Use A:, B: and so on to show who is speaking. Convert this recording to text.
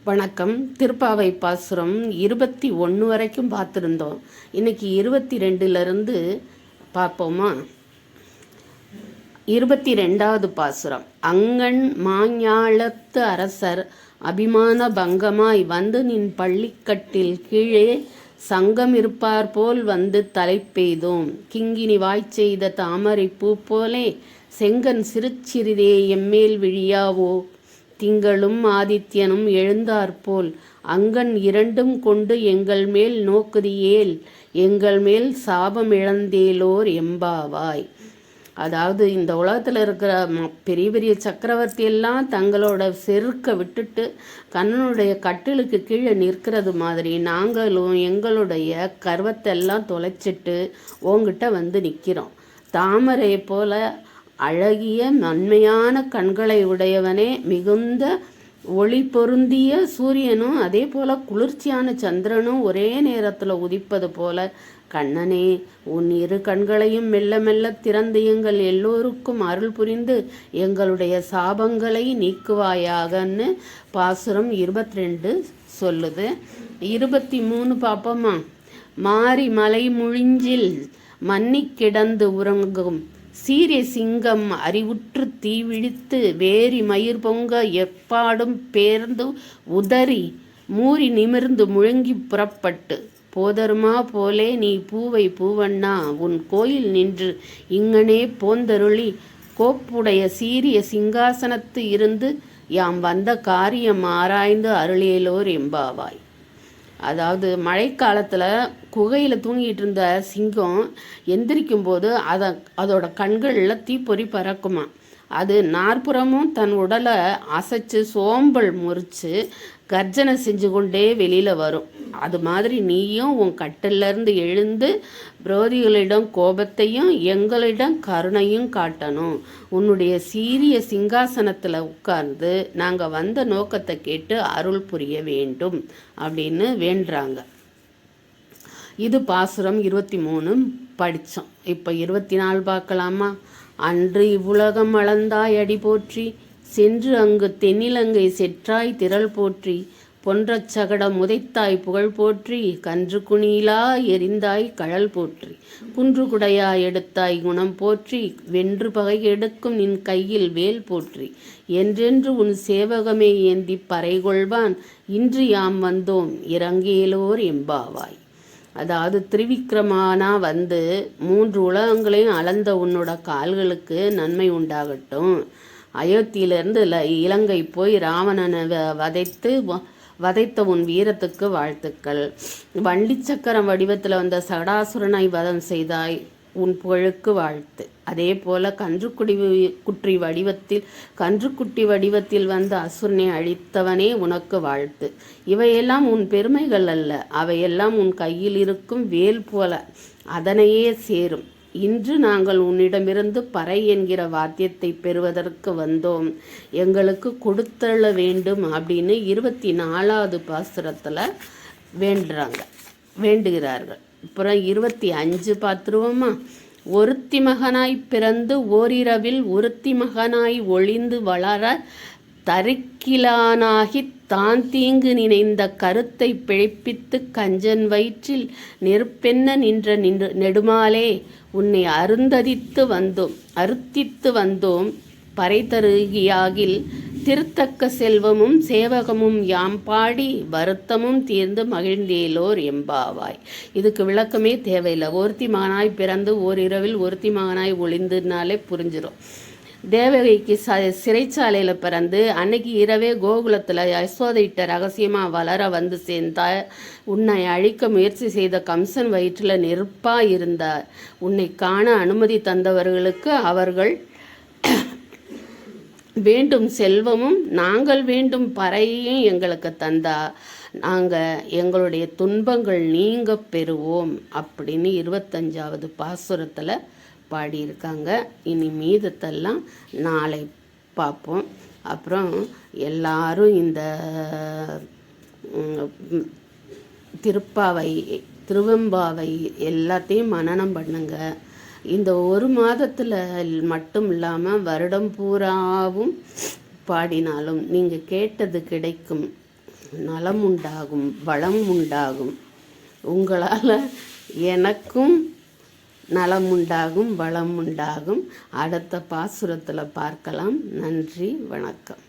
A: வணக்கம். திருப்பாவை பாசுரம் 21 வரைக்கும் பார்த்துருந்தோம். இன்னைக்கு 22லிருந்து பார்ப்போமா? 22வது பாசுரம். அங்கண் மாஞாலத்து அரசர் அபிமான பங்கமாய் வந்து நின் பள்ளிக்கட்டில் கீழே சங்கம் இருப்பார் போல் வந்து தலைப்பெய்தோம். கிங்கினி வாய்ச்செய்த தாமரை பூ போலே செங்கன் சிறுச்சிறிதே எம்மேல் விழியாவோ. திங்களும் ஆதித்யனும் எழுந்தாற்போல் அங்கண் இரண்டும் கொண்டு எங்கள் மேல் நோக்குதியேல் எங்கள் மேல் சாபம் இழந்தேலோர் எம்பாவாய். அதாவது இந்த உலகத்தில் இருக்கிற பெரிய பெரிய சக்கரவர்த்தி எல்லாம் தங்களோட செருக்க விட்டுட்டு கண்ணனுடைய கட்டிலுக்கு கீழே நிற்கிறது மாதிரி நாங்களும் எங்களுடைய கர்வத்தெல்லாம் தொலைச்சிட்டு உங்ககிட்ட வந்து நிற்கிறோம். தாமரை போல அழகிய நன்மையான கண்களை உடையவனே, மிகுந்த ஒளி பொருந்திய சூரியனும் அதே போல குளிர்ச்சியான சந்திரனும் ஒரே நேரத்தில் உதிப்பது போல கண்ணனே, உன் இரு கண்களையும் மெல்ல மெல்ல திறந்து எங்கள் எல்லோருக்கும் அருள் புரிந்து எங்களுடைய சாபங்களை நீக்குவாயாகன்னு பாசுரம் 22 சொல்லுது. 23 பார்ப்போமா? மாரி மலை முழிஞ்சில் மன்னி கிடந்து உறங்கும் சீரிய சிங்கம் அறிவுற்று தீவிழித்து வேரி மயிர் பொங்க எப்பாடும் பேர்ந்து உதறி மூறி நிமிர்ந்து முழங்கி புறப்பட்டு போதருமா போலே நீ பூவை பூவண்ணா உன் கோயில் நின்று இங்கனே போந்தருளி கோப்புடைய சீரிய சிங்காசனத்து இருந்து யாம் வந்த காரியம் ஆராய்ந்து அருளேலோர் எம்பாவாய். அதாவது மழைக்காலத்தில் குகையில் தூங்கிட்டு இருந்த சிங்கம் எந்திரிக்கும் போது அதோட கண்களில் தீப்பொறி பறக்குமா. அது நாற்புறமும் தன் உடலை அசைச்சு சோம்பல் முறித்து கர்ஜனை செஞ்சு கொண்டே வெளியில் வரும். அது மாதிரி நீயும் உன் கட்டிலிருந்து எழுந்து விரோதிகளிடம் கோபத்தையும் எங்களிடம் கருணையும் காட்டணும். உன்னுடைய சீரிய சிங்காசனத்தில் உட்கார்ந்து நாங்கள் வந்த நோக்கத்தை கேட்டு அருள் புரிய வேண்டும் அப்படின்னு வேண்டுறாங்க. இது பாசுரம் 23 படித்தோம். இப்போ 24 பார்க்கலாமா? அன்று இவ்வுலகம் அளந்தாய் அடி போற்றி சென்று அங்கு தென்னிலங்கை செற்றாய் திரள் போற்றி பொன்றச் சகடம் உதைத்தாய் புகழ் போற்றி கன்று குணிலா எரிந்தாய் கழல் போற்றி குன்று குடையாய் எடுத்தாய் குணம் போற்றி வென்று பகை எடுக்கும் நின் கையில் வேல் போற்றி என்றென்று உன் சேவகமே ஏந்தி பறைகொள்வான் இன்று யாம் வந்தோம் இறங்கேலோர் எம்பாவாய். அதாவது திரிவிக்ரமானா வந்து 3 உலகங்களையும் அளந்த உன்னோட கால்களுக்கு நன்மை உண்டாகட்டும். அயோத்தியிலிருந்து இலங்கை போய் ராவணனை வதைத்த உன் வீரத்துக்கு வாழ்த்துக்கள். வண்டி சக்கரம் வடிவத்தில் வந்த சடாசுரனை வதம் செய்தாய், உன் புகழுக்கு வாழ்த்து. அதே போல கன்றுக்குட்டி வடிவத்தில் வந்த அசுரனை அழித்தவனே உனக்கு வாழ்த்து. இவையெல்லாம் உன் பெருமைகள் அல்ல, அவையெல்லாம் உன் கையில் இருக்கும் வேல் போல அதனையே சேரும். இன்று நாங்கள் உன்னிடமிருந்து பறை என்கிற வாத்தியத்தை பெறுவதற்கு வந்தோம், எங்களுக்கு கொடுத்தள்ள வேண்டும் அப்படின்னு 24வது பாசுரத்தில் வேண்டுகிறார்கள். அப்புறம் 25 பார்த்துருவோமா? ஒருத்தி மகனாய் பிறந்து ஓரிரவில் ஒருத்தி மகனாய் ஒளிந்து வளர தரிக்கிலானாகி தான் தீங்கு நினைந்த கருத்தை பிழைப்பித்து கஞ்சன் வயிற்றில் நெருப்பென்ன நின்ற நெடுமாலே உன்னை அறுத்தித்து வந்தோம் பறை தருகியாகில் திருத்தக்க செல்வமும் சேவகமும் யாம் பாடி வருத்தமும் தீர்ந்து மகிழ்ந்தேலோர் எம்பாவாய். இதுக்கு விளக்கமே தேவையில்லை. ஒருத்தி மகனாய் பிறந்து ஓரிரவில் ஒருத்தி மகனாய் ஒளிந்துனாலே புரிஞ்சிடும். தேவகைக்கு சிறைச்சாலையில் பிறந்து அன்னைக்கு இரவே கோகுலத்தில் யசோதையிட்ட ரகசியமாக வளர வந்து சேர்ந்தார். உன்னை அழிக்க முயற்சி செய்த கம்சன் வயிற்றில் நெருப்பாக இருந்தார். உன்னை காண அனுமதி தந்தவர்களுக்கு அவர்கள் வேண்டும் செல்வமும் நாங்கள் வேண்டும் பறையையும் எங்களுக்கு தந்தா நாங்கள் எங்களுடைய துன்பங்கள் நீங்க பெறுவோம் அப்படின்னு 25வது பாசுரத்தில் பாடியிருக்காங்க. இனி மீதத்தெல்லாம் நாளை பார்ப்போம். அப்புறம் எல்லாரும் இந்த திருவெம்பாவை எல்லாத்தையும் மனனம் பண்ணுங்க. இந்த 1 மாதத்தில் மட்டும் இல்லாமல் வருடம் பூராவும் பாடினாலும் நீங்கள் கேட்டது கிடைக்கும். நலம் உண்டாகும், வளம் உண்டாகும். உங்களால் எனக்கும் நலம் உண்டாகும், வளம் உண்டாகும். அடுத்த பாசுரத்தில் பார்க்கலாம். நன்றி, வணக்கம்.